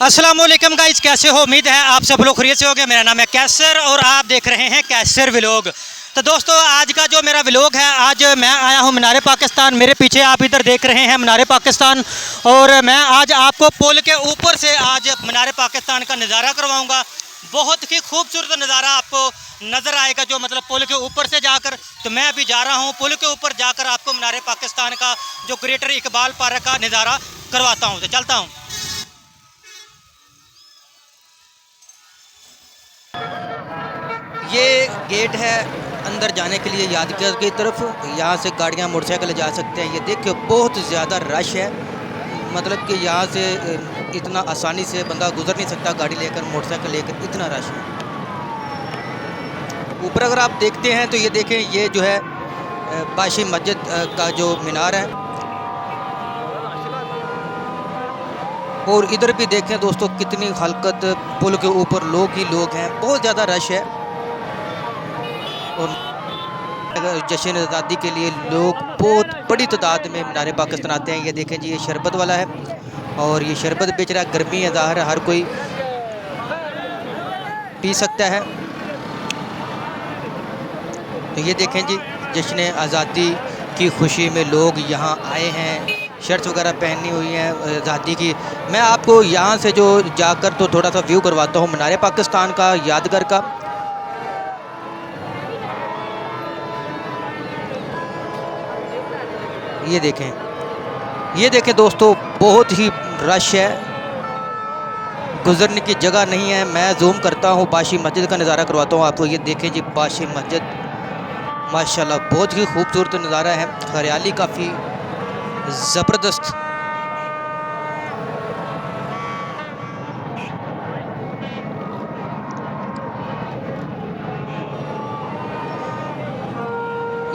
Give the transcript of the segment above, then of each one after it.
अस्सलामुअलैकुम गाइस, कैसे हो? उम्मीद है आप सब लोग खैरियत से होंगे। मेरा नाम है कैसर और आप देख रहे हैं कैसर व्लॉग। तो दोस्तों, आज का जो मेरा व्लॉग है, आज मैं आया हूं मीनार पाकिस्तान। मेरे पीछे आप इधर देख रहे हैं मीनार पाकिस्तान, और मैं आज आपको पुल के ऊपर से आज मीनार पाकिस्तान का नज़ारा करवाऊंगा। बहुत ही खूबसूरत नज़ारा आपको नज़र आएगा, जो मतलब पुल के ऊपर से जाकर। तो मैं अभी जा रहा हूँ पुल के ऊपर जाकर आपको मीनार पाकिस्तान का जो ग्रेटर इकबाल पार्क का नज़ारा करवाता हूँ। तो चलता हूँ। ये गेट है अंदर जाने के लिए यादगार की तरफ। यहाँ से गाड़ियाँ मोटरसाइकिल जा सकते हैं। ये देखिए बहुत ज़्यादा रश है, मतलब कि यहाँ से इतना आसानी से बंदा गुजर नहीं सकता गाड़ी लेकर, मोटरसाइकिल लेकर, इतना रश है। ऊपर अगर आप देखते हैं तो ये देखें, ये जो है बाशी मस्जिद का जो मीनार है, और इधर भी देखें दोस्तों कितनी हलकत, पुल के ऊपर लोग ही लोग हैं, बहुत ज़्यादा रश है। और जश्न आज़ादी के लिए लोग बहुत बड़ी तादाद में मीनार पाकिस्तान आते हैं। ये देखें जी, ये शरबत वाला है और ये शरबत बेच रहा है। गर्मी है, ज़ाहिर है हर कोई पी सकता है। तो ये देखें जी, जश्न आज़ादी की खुशी में लोग यहाँ आए हैं, शर्ट्स वगैरह पहनी हुई हैं आज़ादी की। मैं आपको यहाँ से जो जाकर तो थोड़ा सा व्यू करवाता हूँ मीनार पाकिस्तान का, यादगार का। ये देखें दोस्तों, बहुत ही रश है, गुजरने की जगह नहीं है। मैं जूम करता हूँ, बाशी मस्जिद का नज़ारा करवाता हूँ आपको। ये देखें जी, बाशी मस्जिद माशाल्लाह बहुत ही खूबसूरत नज़ारा है, हरियाली काफ़ी ज़बरदस्त।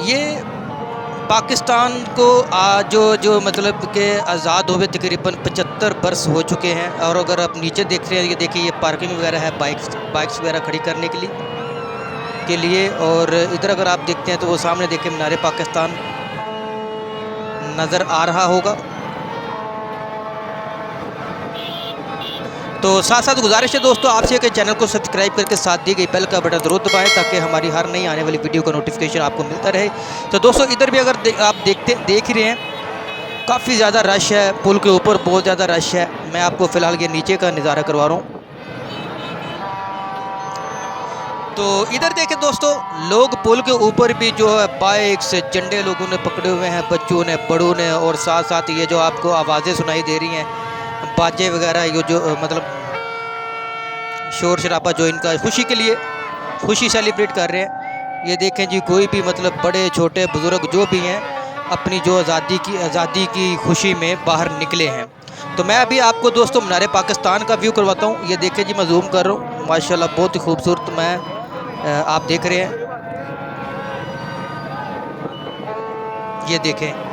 ये पाकिस्तान को जो मतलब के आज़ाद हुए तकरीबन 75 बरस हो चुके हैं। और अगर आप नीचे देख रहे हैं, ये देखिए, ये पार्किंग वगैरह है बाइक्स वगैरह खड़ी करने के लिए। और इधर अगर आप देखते हैं तो वो सामने देखिए मीनार पाकिस्तान नज़र आ रहा होगा। तो साथ साथ गुजारिश है दोस्तों आपसे कि चैनल को सब्सक्राइब करके साथ दी गई बेल का बटन ज़रूर दबाएं, ताकि हमारी हर नई आने वाली वीडियो का नोटिफिकेशन आपको मिलता रहे। तो दोस्तों, इधर भी अगर आप देख ही रहे हैं, काफ़ी ज़्यादा रश है, पुल के ऊपर बहुत ज़्यादा रश है। मैं आपको फ़िलहाल ये नीचे का नज़ारा करवा रहा हूँ। तो इधर देखें दोस्तों, लोग पुल के ऊपर भी जो है बाइक से झंडे लोगों ने पकड़े हुए हैं, बच्चों ने, बड़ों ने। और साथ साथ ये जो आपको आवाज़ें सुनाई दे रही हैं, बाजे वगैरह, ये जो मतलब शोर शराबा, जो इनका खुशी के लिए खुशी सेलिब्रेट कर रहे हैं। ये देखें जी, कोई भी मतलब बड़े छोटे बुज़ुर्ग जो भी हैं, अपनी जो आज़ादी की खुशी में बाहर निकले हैं। तो मैं अभी आपको दोस्तों मीनार पाकिस्तान का व्यू करवाता हूँ। ये देखें जी, मैं जूम कर रहा हूँ, माशाल्लाह बहुत ही खूबसूरत आप देख रहे हैं। ये देखें,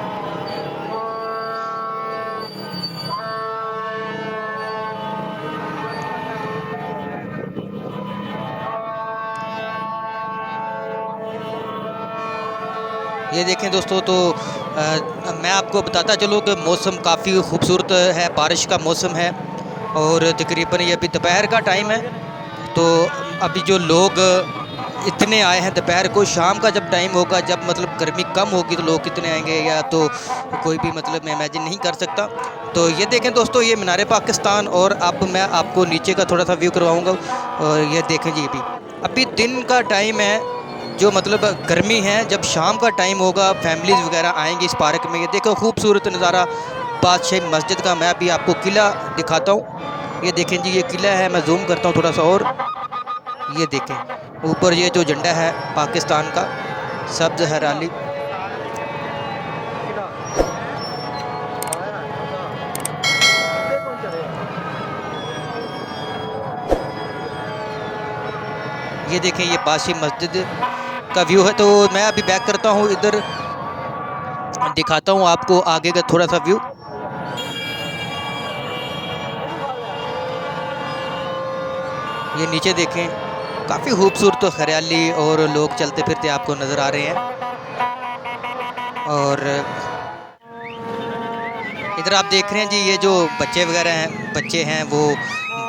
ये देखें दोस्तों। तो मैं आपको बताता चलूँ कि मौसम काफ़ी खूबसूरत है, बारिश का मौसम है। और तकरीबन ये अभी दोपहर का टाइम है। तो अभी जो लोग इतने आए हैं दोपहर को, शाम का जब टाइम होगा, जब मतलब गर्मी कम होगी, तो लोग कितने आएंगे, या तो कोई भी मतलब मैं इमेजिन नहीं कर सकता। तो ये देखें दोस्तों, ये मीनार पाकिस्तान। और अब मैं आपको नीचे का थोड़ा सा व्यू करवाऊँगा। और ये देखें जी, अभी दिन का टाइम है, जो मतलब गर्मी है। जब शाम का टाइम होगा, फैमिलीज़ वगैरह आएंगी इस पार्क में। ये देखो खूबसूरत नज़ारा बादशाह मस्जिद का। मैं अभी आपको किला दिखाता हूँ। ये देखें जी, ये किला है। मैं जूम करता हूँ थोड़ा सा और। ये देखें ऊपर ये जो झंडा है पाकिस्तान का, सब्ज़ हरियाली। ये देखें, ये बाशी मस्जिद का व्यू है। तो मैं अभी बैक करता हूँ, इधर दिखाता हूँ आपको आगे का थोड़ा सा व्यू। ये नीचे देखें, काफ़ी खूबसूरत हरियाली और लोग चलते फिरते आपको नज़र आ रहे हैं। और इधर आप देख रहे हैं जी, ये जो बच्चे हैं वो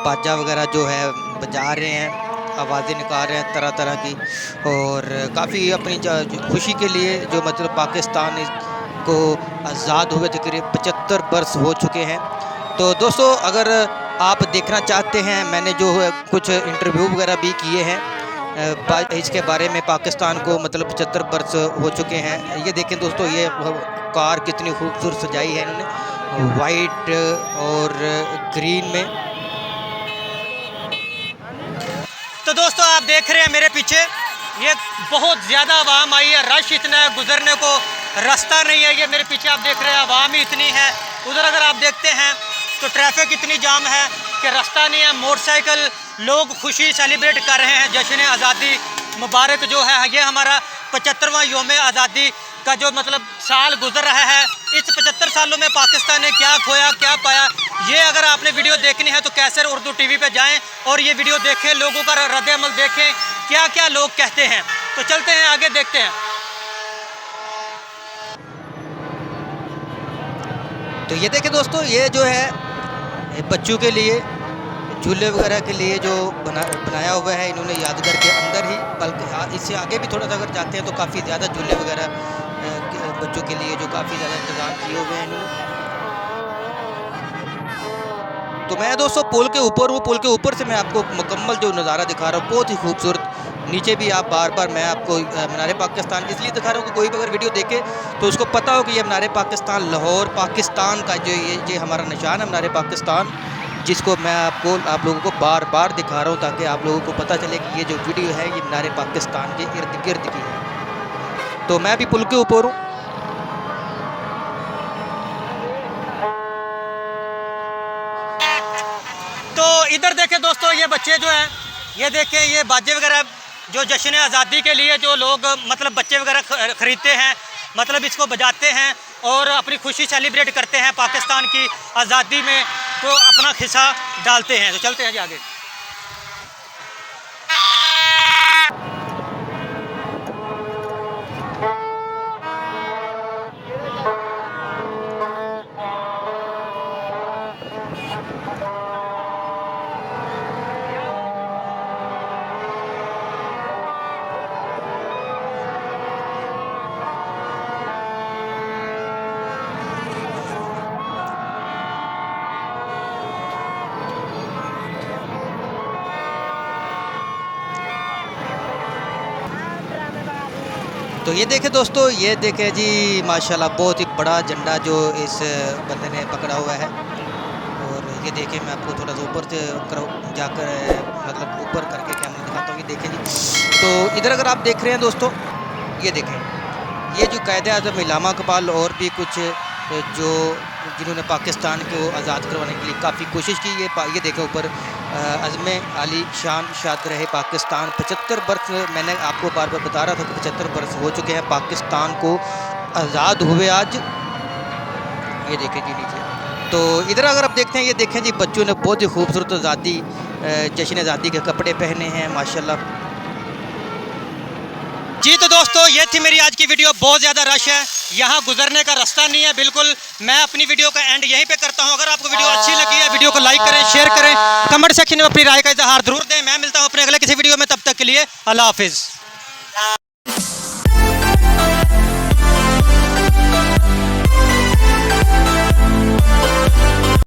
बाजा वगैरह जो है बजा रहे हैं, आवाज़ें निकाल रहे हैं तरह तरह की, और काफ़ी अपनी खुशी के लिए जो मतलब पाकिस्तान को आज़ाद हुए तकरीबन 75 वर्ष हो चुके हैं। तो दोस्तों अगर आप देखना चाहते हैं, मैंने जो कुछ इंटरव्यू वगैरह भी किए हैं इसके बारे में, पाकिस्तान को मतलब 75 वर्ष हो चुके हैं। ये देखें दोस्तों, ये कार कितनी खूबसूरत सजाई है इन्होंने वाइट और ग्रीन में। तो दोस्तों आप देख रहे हैं मेरे पीछे ये बहुत ज़्यादा आवाम आई है, रश इतना है, गुजरने को रास्ता नहीं है। ये मेरे पीछे आप देख रहे हैं आवाम ही इतनी है। उधर अगर आप देखते हैं तो ट्रैफिक इतनी जाम है कि रास्ता नहीं है। मोटरसाइकिल लोग खुशी सेलिब्रेट कर रहे हैं, जश्न आज़ादी मुबारक जो है। ये हमारा 75वां योम आज़ादी का जो मतलब साल गुजर रहा है। इस 75 सालों में पाकिस्तान ने क्या खोया क्या पाया, ये अगर आपने वीडियो देखनी है तो कैसर उर्दू टीवी पे जाएं और ये वीडियो देखें, लोगों का रद्द अमल देखें, क्या क्या लोग कहते हैं। तो चलते हैं आगे देखते हैं। तो ये देखें दोस्तों, ये जो है बच्चों के लिए झूले वगैरह के लिए जो बनाया हुआ है इन्होंने यादगार के अंदर ही, बल्कि इससे आगे भी थोड़ा सा अगर जाते हैं तो काफ़ी ज़्यादा झूले वगैरह बच्चों के लिए जो काफ़ी ज़्यादा इंतज़ाम किए हुए हैं इन्होंने। तो मैं दोस्तों पुल के ऊपर हूँ, पुल के ऊपर से मैं आपको मुकम्मल जो नज़ारा दिखा रहा हूँ, बहुत ही खूबसूरत। नीचे भी आप बार बार मैं आपको मीनार पाकिस्तान इसलिए दिखा रहा हूँ कि कोई भी अगर वीडियो देखे तो उसको पता हो कि ये मीनार पाकिस्तान लाहौर पाकिस्तान का जो ये हमारा निशान है मीनार पाकिस्तान, जिसको मैं आप लोगों को बार बार दिखा रहा हूँ ताकि आप लोगों को पता चले कि ये जो वीडियो है ये मीनार पाकिस्तान के इर्द गिर्द की है। तो मैं भी पुल के ऊपर हूँ। तो इधर देखें दोस्तों, ये बच्चे जो हैं, ये देखें, ये बाजे वगैरह जो जश्न आज़ादी के लिए जो लोग मतलब बच्चे वगैरह ख़रीदते हैं, मतलब इसको बजाते हैं और अपनी खुशी सेलिब्रेट करते हैं पाकिस्तान की आज़ादी में, तो अपना हिस्सा डालते हैं। तो चलते हैं जी आगे। तो ये देखें दोस्तों, ये देखें जी माशाल्लाह बहुत ही बड़ा झंडा जो इस बंदे ने पकड़ा हुआ है। और ये देखें, मैं आपको थोड़ा सा ऊपर से जाकर मतलब ऊपर करके कैमरा दिखाता हूँ। ये देखें जी, तो इधर अगर आप देख रहे हैं दोस्तों, ये देखें, ये जो कायद-ए-आज़म इल्हामा इक़बाल और भी कुछ जो जिन्होंने पाकिस्तान को आज़ाद करवाने के लिए काफ़ी कोशिश की, ये देखें ऊपर अज़्म अली शान शाद रहे पाकिस्तान 75 वर्ष। मैंने आपको बार बार बता रहा था कि 75 वर्ष हो चुके हैं पाकिस्तान को आज़ाद हुए आज। ये देखें जी नीचे। तो इधर अगर आप देखते हैं, ये देखें जी बच्चों ने बहुत ही खूबसूरत आज़ादी जश्न आज़ादी के कपड़े पहने हैं माशाल्लाह। जी तो दोस्तों, ये थी मेरी आज की वीडियो। बहुत ज़्यादा रश है, यहाँ गुजरने का रास्ता नहीं है बिल्कुल। मैं अपनी वीडियो का एंड यहीं पे करता हूँ। अगर आपको वीडियो अच्छी लगी है, वीडियो को लाइक करें, शेयर करें, कमेंट सेक्शन में अपनी राय का इजहार जरूर दें। मैं मिलता हूँ अपने अगले किसी वीडियो में, तब तक के लिए अल्लाह हाफिज़।